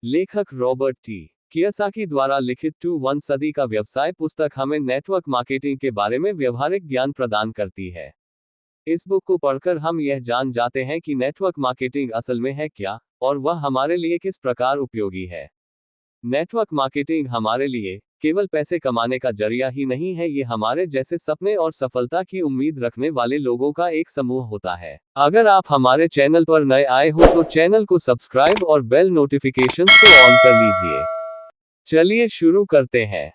लेखक Robert T Kiyosaki द्वारा लिखित 2 सदी का व्यवसाय पुस्तक हमें नेटवर्क मार्केटिंग के बारे में व्यवहारिक ज्ञान प्रदान करती है। इस बुक को पढ़कर हम यह जान जाते हैं कि नेटवर्क मार्केटिंग असल में है क्या, और वह हमारे लिए किस प्रकार उपयोगी है। नेटवर्क मार्केटिंग हमारे लिए केवल पैसे कमाने का जरिया ही नहीं है, ये हमारे जैसे सपने और सफलता की उम्मीद रखने वाले लोगों का एक समूह होता है। अगर आप हमारे चैनल पर नए आए हो तो चैनल को सब्सक्राइब और बेल नोटिफिकेशंस को ऑन कर लीजिए। चलिए शुरू करते हैं।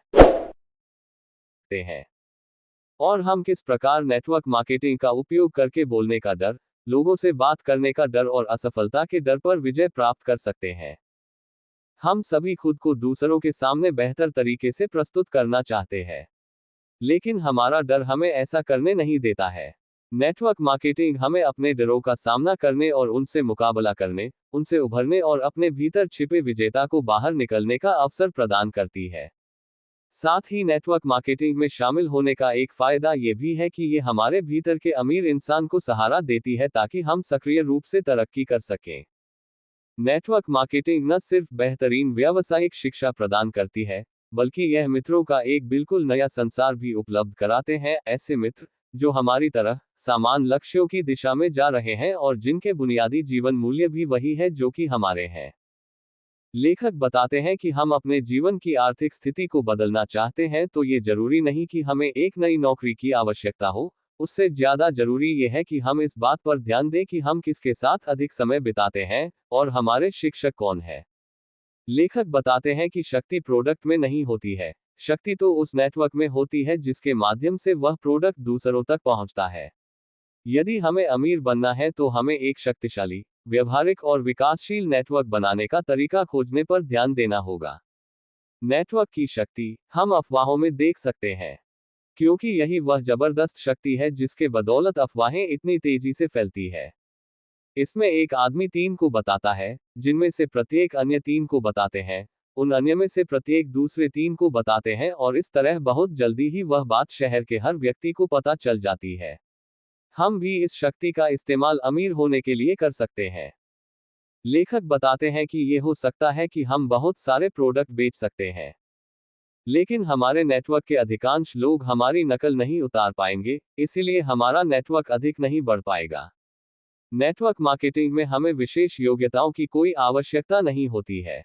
और हम किस प्रकार नेटवर्क मार्केटिंग का उपयोग करके बोलने का डर, लोगों से बात करने का डर और असफलता के डर पर विजय प्राप्त कर सकते हैं। हम सभी खुद को दूसरों के सामने बेहतर तरीके से प्रस्तुत करना चाहते हैं, लेकिन हमारा डर हमें ऐसा करने नहीं देता है। नेटवर्क मार्केटिंग हमें अपने डरों का सामना करने और उनसे मुकाबला करने, उनसे उभरने और अपने भीतर छिपे विजेता को बाहर निकलने का अवसर प्रदान करती है। साथ ही नेटवर्क मार्केटिंग में शामिल होने का एक फायदा ये भी है कि ये हमारे भीतर के अमीर इंसान को सहारा देती है ताकि हम सक्रिय रूप से तरक्की कर सकें। नेटवर्क मार्केटिंग न सिर्फ बेहतरीन व्यावसायिक शिक्षा प्रदान करती है, बल्कि यह मित्रों का एक बिल्कुल नया संसार भी उपलब्ध कराते हैं, ऐसे मित्र जो हमारी तरह समान लक्ष्यों की दिशा में जा रहे हैं और जिनके बुनियादी जीवन मूल्य भी वही है जो कि हमारे हैं। लेखक बताते हैं कि हम अपने जीवन की आर्थिक स्थिति को बदलना चाहते हैं तो ये जरूरी नहीं कि हमें एक नई नौकरी की आवश्यकता हो, उससे ज्यादा जरूरी यह है कि हम इस बात पर ध्यान दें कि हम किसके साथ अधिक समय बिताते हैं और हमारे शिक्षक कौन है। लेखक बताते हैं कि शक्ति प्रोडक्ट में नहीं होती है, शक्ति तो उस नेटवर्क में होती है जिसके माध्यम से वह प्रोडक्ट दूसरों तक पहुंचता है। यदि हमें अमीर बनना है तो हमें एक शक्तिशाली, व्यवहारिक और विकासशील नेटवर्क बनाने का तरीका खोजने पर ध्यान देना होगा। नेटवर्क की शक्ति हम अफवाहों में देख सकते हैं, क्योंकि यही वह जबरदस्त शक्ति है जिसके बदौलत अफवाहें इतनी तेजी से फैलती है। इसमें एक आदमी 3 को बताता है, जिनमें से प्रत्येक अन्य 3 को बताते हैं, उन अन्य में से प्रत्येक दूसरे 3 को बताते हैं और इस तरह बहुत जल्दी ही वह बात शहर के हर व्यक्ति को पता चल जाती है। हम भी इस शक्ति का इस्तेमाल अमीर होने के लिए कर सकते हैं। लेखक बताते हैं कि ये हो सकता है कि हम बहुत सारे प्रोडक्ट बेच सकते हैं, लेकिन हमारे नेटवर्क के अधिकांश लोग हमारी नकल नहीं उतार पाएंगे, इसीलिए हमारा नेटवर्क अधिक नहीं बढ़ पाएगा। नेटवर्क मार्केटिंग में हमें विशेष योग्यताओं की कोई आवश्यकता नहीं होती है।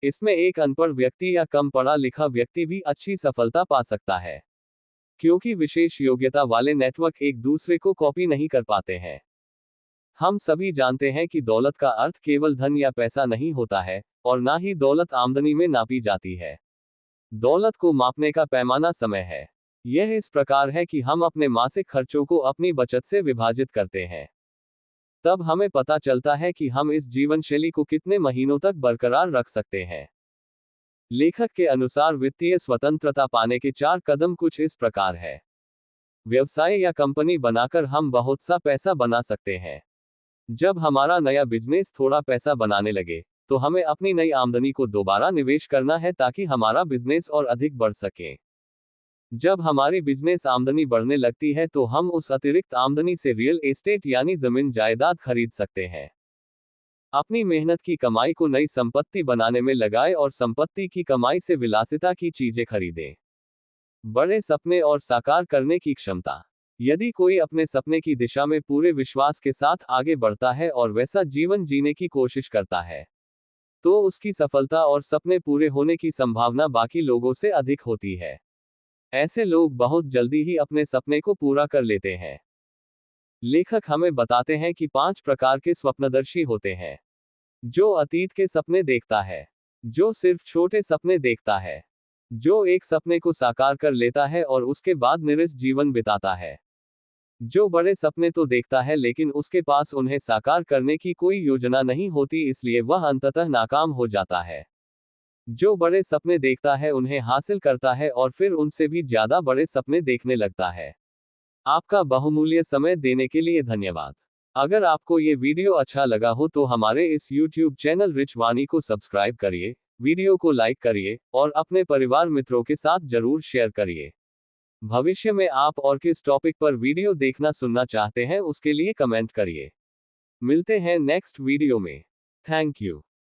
इसमें एक अनपढ़ व्यक्ति या कम पढ़ा लिखा व्यक्ति भी अच्छी सफलता पा सकता है, क्योंकि विशेष योग्यता वाले नेटवर्क एक दूसरे को कॉपी नहीं कर पाते हैं। हम सभी जानते हैं कि दौलत का अर्थ केवल धन या पैसा नहीं होता है, और ना ही दौलत आमदनी में नापी जाती है। दौलत को मापने का पैमाना समय है। यह इस प्रकार है कि हम अपने मासिक खर्चों को अपनी बचत से विभाजित करते हैं। तब हमें पता चलता है कि हम इस जीवन शैली को कितने महीनों तक बरकरार रख सकते हैं। लेखक के अनुसार वित्तीय स्वतंत्रता पाने के 4 कदम कुछ इस प्रकार है। व्यवसाय या कंपनी बनाकर हम बहुत सा पैसा बना सकते हैं। जब हमारा नया बिजनेस थोड़ा पैसा बनाने लगे, तो हमें अपनी नई आमदनी को दोबारा निवेश करना है ताकि हमारा बिजनेस और अधिक बढ़ सके। जब हमारी बिजनेस आमदनी बढ़ने लगती है तो हम उस अतिरिक्त आमदनी से रियल एस्टेट यानी जमीन जायदाद खरीद सकते हैं। अपनी मेहनत की कमाई को नई संपत्ति बनाने में लगाएं और संपत्ति की कमाई से विलासिता की चीजें खरीदें। बड़े सपने और साकार करने की क्षमता। यदि कोई अपने सपने की दिशा में पूरे विश्वास के साथ आगे बढ़ता है और वैसा जीवन जीने की कोशिश करता है, तो उसकी सफलता और सपने पूरे होने की संभावना बाकी लोगों से अधिक होती है। ऐसे लोग बहुत जल्दी ही अपने सपने को पूरा कर लेते हैं। लेखक हमें बताते हैं कि 5 प्रकार के स्वप्नदर्शी होते हैं। जो अतीत के सपने देखता है, जो सिर्फ छोटे सपने देखता है, जो एक सपने को साकार कर लेता है और उसके बाद निरस जीवन बिताता है, जो बड़े सपने तो देखता है लेकिन उसके पास उन्हें साकार करने की कोई योजना नहीं होती, इसलिए वह अंततः नाकाम हो जाता है, जो बड़े सपने देखता है उन्हें हासिल करता है और फिर उनसे भी ज्यादा बड़े सपने देखने लगता है। आपका बहुमूल्य समय देने के लिए धन्यवाद। अगर आपको ये वीडियो अच्छा लगा हो तो हमारे इस YouTube चैनल रिच वाणी को सब्सक्राइब करिए, वीडियो को लाइक करिए और अपने परिवार मित्रों के साथ जरूर शेयर करिए। भविष्य में आप और किस टॉपिक पर वीडियो देखना सुनना चाहते हैं उसके लिए कमेंट करिए। मिलते हैं नेक्स्ट वीडियो में। Thank you.